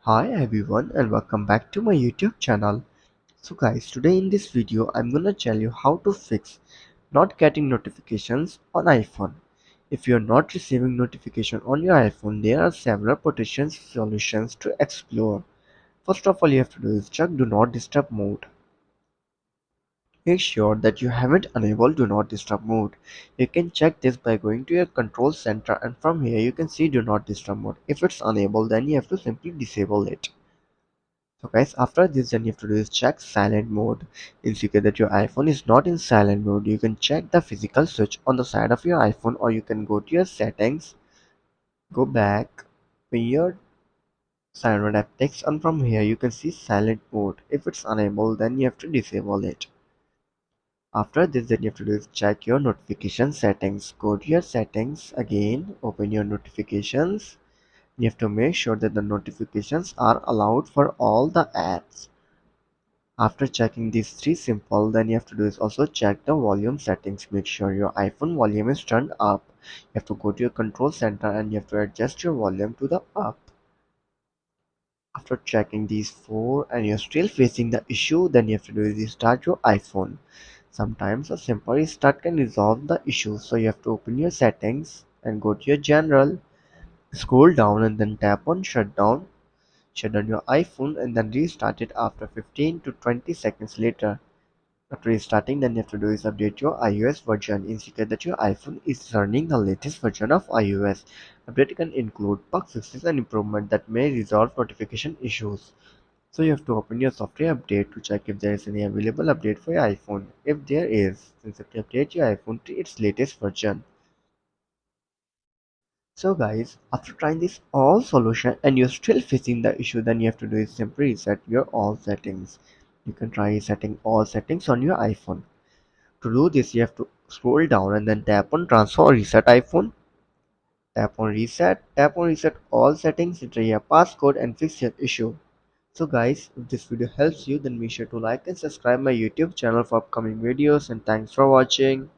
Hi everyone and welcome back to my YouTube channel. So guys, today in this video I'm gonna tell you how to fix not getting notifications on iPhone. If you're not receiving notification on your iPhone, there are several potential solutions to explore. First of all, you have to do is check do not disturb mode. Make sure that you haven't enabled do not disturb mode. You can check this by going to your control center and from here you can see do not disturb mode. If it's enabled, then you have to simply disable it. So guys, after this then you have to do is check silent mode. Ensure that your iPhone is not in silent mode. You can check the physical switch on the side of your iPhone, or you can go to your settings, go back, when your silent app takes on from here you can see silent mode. If it's enabled then you have to disable it. After this then you have to do is check your notification settings. Go to your settings again, open your notifications. You have to make sure that the notifications are allowed for all the apps. After checking these three simple, then you have to do is also check the volume settings. Make sure your iPhone volume is turned up. You have to go to your control center and you have to adjust your volume to the up. After checking these four and you're still facing the issue, then you have to do is restart your iPhone. Sometimes a simple restart can resolve the issue. So you have to open your settings and go to your general, scroll down and then tap on shutdown. Shut down your iPhone and then restart it after 15 to 20 seconds later. After restarting, then you have to do is update your iOS version. Ensure that your iPhone is running the latest version of iOS. Update can include bug fixes and improvement that may resolve notification issues. So you have to open your software update to check if there is any available update for your iPhone. If there is, then simply update your iPhone to its latest version. So guys, after trying this all solution and you're still facing the issue, then you have to do is simply reset your all settings. You can try resetting all settings on your iPhone. To do this, you have to scroll down and then tap on transfer or reset iPhone. Tap on reset all settings, enter your passcode and fix your issue. So guys, if this video helps you, then make sure to like and subscribe my YouTube channel for upcoming videos and thanks for watching.